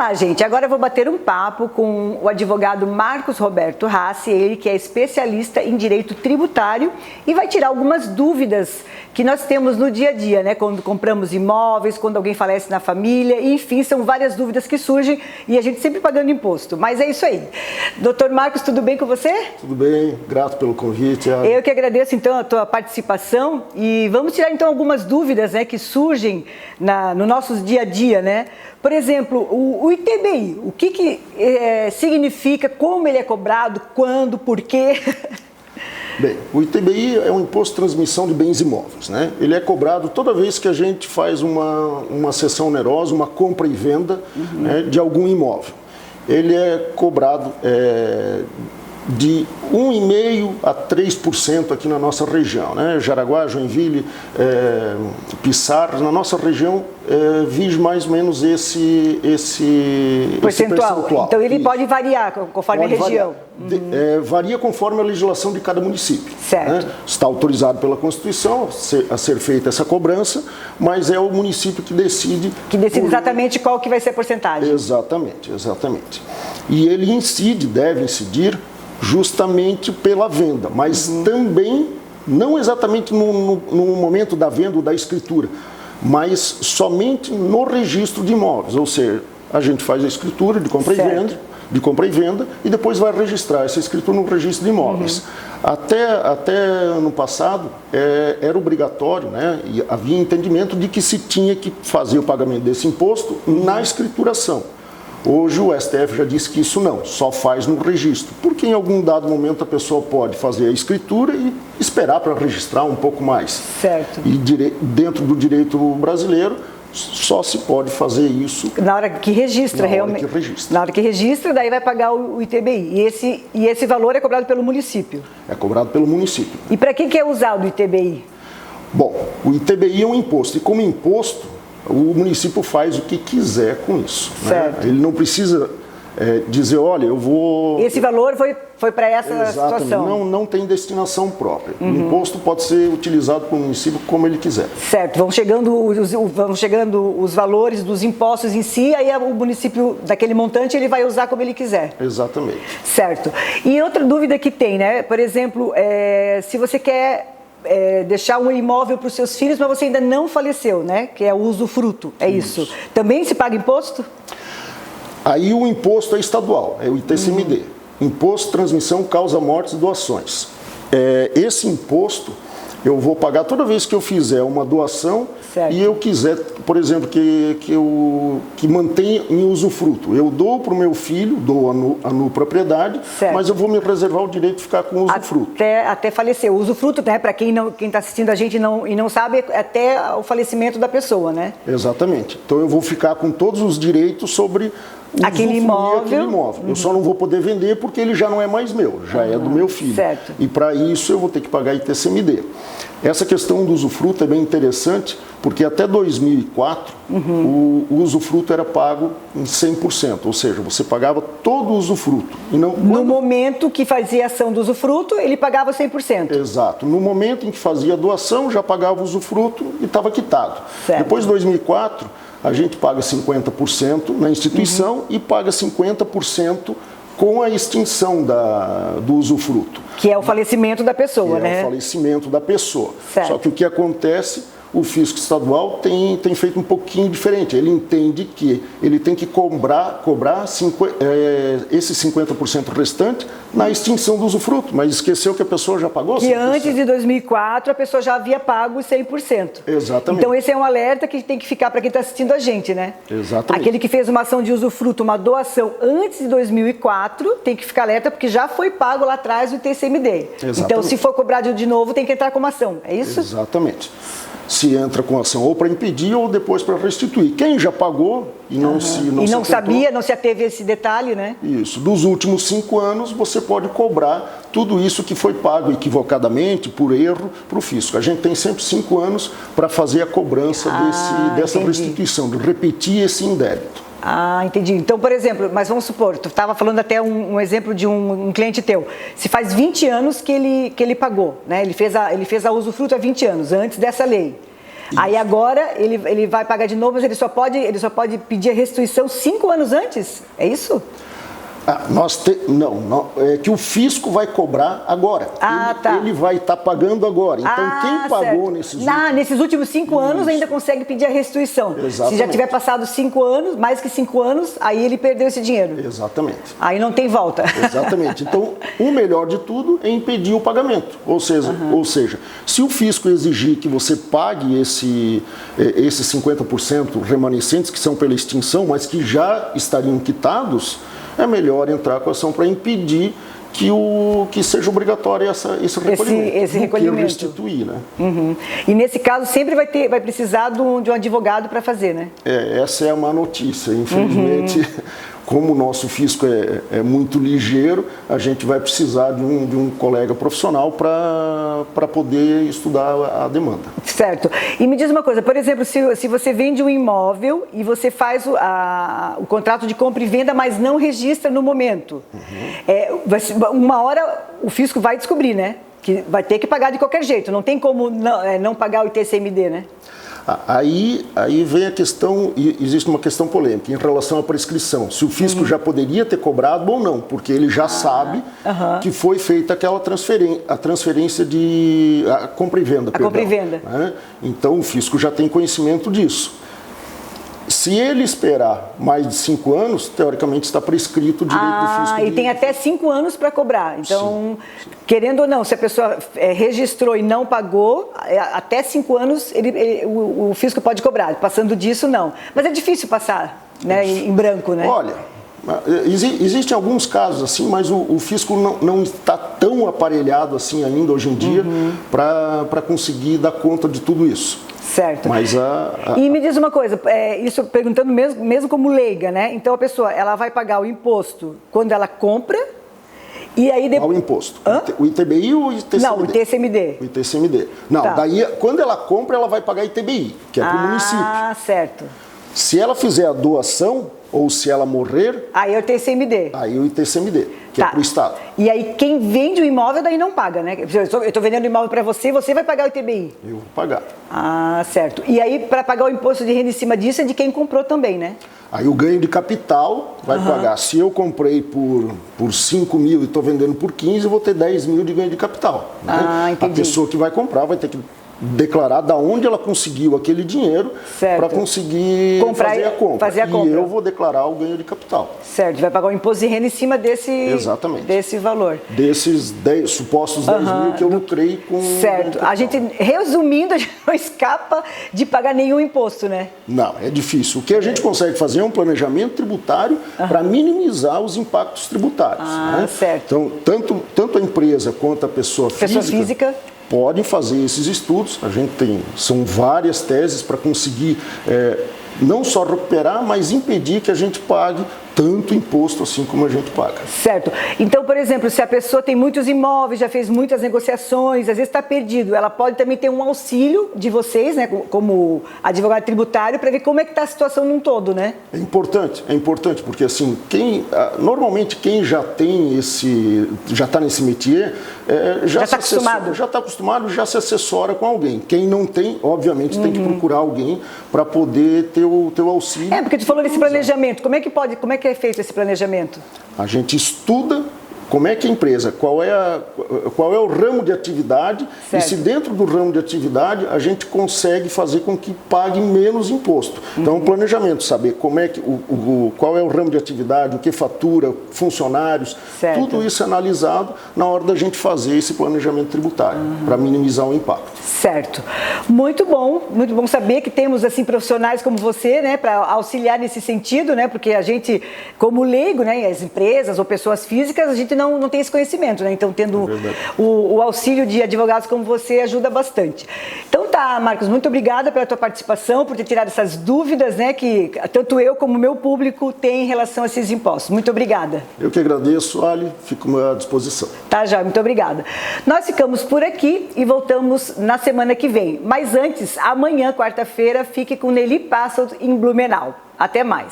lá, gente, agora eu vou bater um papo com o advogado Marcos Roberto Rassi, ele que é especialista em direito tributário e vai tirar algumas dúvidas que nós temos no dia a dia, né? Quando compramos imóveis, quando alguém falece na família, enfim, são várias dúvidas que surgem e a gente sempre pagando imposto, mas é isso aí. Doutor Marcos, tudo bem com você? Tudo bem, grato pelo convite. Eu que agradeço então a tua participação e vamos tirar então algumas dúvidas, né, que surgem no nosso dia a dia, né? Por exemplo, o ITBI, o que significa, como ele é cobrado, quando, por quê? Bem, o ITBI é um imposto de transmissão de bens imóveis, né? Ele é cobrado toda vez que a gente faz uma cessão onerosa, uma compra e venda, né, de algum imóvel. Ele é cobrado de 1,5% a 3% aqui na nossa região, né? Jaraguá, Joinville, Pissarras, na nossa região vige mais ou menos esse percentual. Então ele pode variar conforme a região. Varia conforme a legislação de cada município. Certo. Né? Está autorizado pela Constituição a ser feita essa cobrança, mas é o município que decide. Que decide exatamente qual que vai ser a porcentagem. Exatamente, exatamente. E ele deve incidir justamente pela venda, mas também, não exatamente no momento da venda ou da escritura, mas somente no registro de imóveis, ou seja, a gente faz a escritura de compra e venda e depois vai registrar essa escritura no registro de imóveis. Até ano passado era obrigatório, né, e havia entendimento de que se tinha que fazer o pagamento desse imposto na escrituração. Hoje o STF já disse que isso não, só faz no registro, porque em algum dado momento a pessoa pode fazer a escritura e esperar para registrar um pouco mais. Certo. E dentro do direito brasileiro só se pode fazer isso na hora que registra, realmente. Na hora que registra, daí vai pagar o ITBI. E esse valor é cobrado pelo município? É cobrado pelo município. E para que é usado o ITBI? Bom, o ITBI é um imposto, e como imposto, o município faz o que quiser com isso. Certo. Né? Ele não precisa dizer, olha, eu vou... Esse valor foi para essa situação? Não tem destinação própria. O imposto pode ser utilizado pelo município como ele quiser. Certo. Vão chegando os valores dos impostos em si, aí o município daquele montante ele vai usar como ele quiser. Exatamente. Certo. E outra dúvida que tem, né? Por exemplo, se você quer... deixar um imóvel para os seus filhos, mas você ainda não faleceu, né? Que é o usufruto, é isso. Também se paga imposto? Aí o imposto é estadual, é o ITCMD. Imposto, transmissão, causa, mortes e doações. Esse imposto eu vou pagar toda vez que eu fizer uma doação. Certo. E eu quiser, por exemplo, que mantenha em usufruto. Eu dou para o meu filho, dou a propriedade, certo, mas eu vou me reservar o direito de ficar com o usufruto. Até falecer. O usufruto, né, para quem está assistindo a gente e não sabe, até o falecimento da pessoa, né? Exatamente. Então eu vou ficar com todos os direitos sobre aquele imóvel. Eu só não vou poder vender porque ele já não é mais meu, já é do meu filho. Certo. E para isso eu vou ter que pagar ITCMD. Essa questão do usufruto é bem interessante, porque até 2004 o usufruto era pago em 100%, ou seja, você pagava todo o usufruto. E não, no momento que fazia a ação do usufruto, ele pagava 100%. Exato. No momento em que fazia a doação, já pagava o usufruto e estava quitado. Certo. Depois de 2004, a gente paga 50% na instituição e paga 50% com a extinção do usufruto. Que é o falecimento da pessoa, né? É o falecimento da pessoa. Certo. Só que o que acontece, o fisco estadual tem feito um pouquinho diferente. Ele entende que ele tem que cobrar esse 50% restante na extinção do usufruto, mas esqueceu que a pessoa já pagou 100%. Que antes de 2004 a pessoa já havia pago 100%. Exatamente. Então esse é um alerta que tem que ficar para quem está assistindo a gente, né? Exatamente. Aquele que fez uma ação de usufruto, uma doação antes de 2004, tem que ficar alerta porque já foi pago lá atrás o ITCMD. Exatamente. Então se for cobrado de novo tem que entrar com uma ação, é isso? Exatamente. Se entra com ação ou para impedir ou depois para restituir. Quem já pagou e não sabia, não se ateve a esse detalhe, né? Isso. Dos últimos 5 anos, você pode cobrar tudo isso que foi pago equivocadamente, por erro, para o fisco. A gente tem sempre 5 anos para fazer a cobrança dessa restituição, de repetir esse indébito. Ah, entendi. Então, por exemplo, mas vamos supor, tu estava falando até um exemplo de um cliente teu. Se faz 20 anos que ele pagou, né? Ele fez a usufruto há 20 anos, antes dessa lei. Aí agora ele vai pagar de novo, mas ele só pode pedir a restituição 5 anos antes? É isso? Não, é que o fisco vai cobrar agora. Ele vai estar pagando agora. Então, quem pagou nesses últimos 5 anos ainda consegue pedir a restituição. Exatamente. Se já tiver passado 5 anos, mais que 5 anos, aí ele perdeu esse dinheiro. Exatamente. Aí não tem volta. Exatamente. Então, o melhor de tudo é impedir o pagamento. Ou seja, se o fisco exigir que você pague esses 50% remanescentes, que são pela extinção, mas que já estariam quitados, é melhor entrar com a ação para impedir que seja obrigatório esse recolhimento. Esse recolhimento. Que restituir, né? Uhum. E nesse caso sempre vai precisar de um advogado para fazer, né? Essa é uma notícia. Infelizmente, como o nosso fisco é muito ligeiro, a gente vai precisar de um colega profissional para poder estudar a demanda. Certo. E me diz uma coisa, por exemplo, se você vende um imóvel e você faz o contrato de compra e venda, mas não registra no momento, uma hora o fisco vai descobrir, né? Que vai ter que pagar de qualquer jeito, não tem como não pagar o ITCMD, né? Aí vem a questão, existe uma questão polêmica em relação à prescrição, se o fisco já poderia ter cobrado ou não, porque ele já sabe que foi feita aquela transferência de compra e venda. Compra e venda. Né? Então o fisco já tem conhecimento disso. Se ele esperar mais de 5 anos, teoricamente está prescrito o direito do fisco. E tem até 5 anos para cobrar. Então, querendo ou não, se a pessoa registrou e não pagou, até 5 anos o fisco pode cobrar. Passando disso, não. Mas é difícil passar, né, em branco, né? Olha, existem alguns casos assim, mas o fisco não está tão aparelhado assim ainda hoje em dia para conseguir dar conta de tudo isso. Certo. Mas E me diz uma coisa, isso perguntando mesmo como leiga, né? Então a pessoa ela vai pagar o imposto quando ela compra e aí depois... Qual o imposto? O ITBI ou o ITCMD? Não, o ITCMD. O ITCMD. Não, daí quando ela compra ela vai pagar ITBI, que é para o município. Ah, certo. Se ela fizer a doação ou se ela morrer... Aí é o ITCMD. Aí o ITCMD, que é para o Estado. E aí quem vende o imóvel daí não paga, né? Eu estou vendendo o imóvel para você vai pagar o ITBI. Eu vou pagar. Ah, certo. E aí para pagar o imposto de renda em cima disso é de quem comprou também, né? Aí o ganho de capital vai pagar. Se eu comprei por 5 mil e estou vendendo por 15, eu vou ter 10 mil de ganho de capital. Né? Entendi. A pessoa que vai comprar vai ter que declarar da onde ela conseguiu aquele dinheiro para conseguir fazer a compra. E eu vou declarar o ganho de capital. Certo, vai pagar o imposto de renda em cima desse valor. Desses supostos 10 mil que eu lucrei com... Certo, a gente, resumindo, a gente não escapa de pagar nenhum imposto, né? Não, é difícil. O que a gente consegue fazer é um planejamento tributário para minimizar os impactos tributários. Né? Certo. Então, tanto a empresa quanto a pessoa física podem fazer esses estudos. A gente são várias teses para conseguir não só recuperar, mas impedir que a gente pague tanto imposto assim como a gente paga. Certo. Então, por exemplo, se a pessoa tem muitos imóveis, já fez muitas negociações, às vezes está perdido, ela pode também ter um auxílio de vocês, né, como advogado tributário, para ver como é que está a situação num todo, né? É importante, porque assim, normalmente quem já está nesse métier, já está acostumado, já se assessora com alguém. Quem não tem, obviamente, tem que procurar alguém para poder ter o teu auxílio. Porque tu falou desse planejamento, como é que é feito esse planejamento? A gente estuda como é que a empresa, qual é o ramo de atividade, certo. E se dentro do ramo de atividade a gente consegue fazer com que pague menos imposto. Então, o planejamento, saber como é que qual é o ramo de atividade, o que fatura, funcionários, certo. Tudo isso é analisado na hora da gente fazer esse planejamento tributário, para minimizar o impacto. Certo. Muito bom saber que temos assim profissionais como você, né, para auxiliar nesse sentido, né, porque a gente, como leigo, né, as empresas ou pessoas físicas, a gente não tem esse conhecimento, né? Então, tendo o auxílio de advogados como você ajuda bastante. Então tá, Marcos, muito obrigada pela tua participação, por ter tirado essas dúvidas, né, que tanto eu como o meu público tem em relação a esses impostos. Muito obrigada. Eu que agradeço, Ali, fico à disposição. Tá, já, muito obrigada. Nós ficamos por aqui e voltamos na semana que vem. Mas antes, amanhã, quarta-feira, fique com Nelly Passot em Blumenau. Até mais.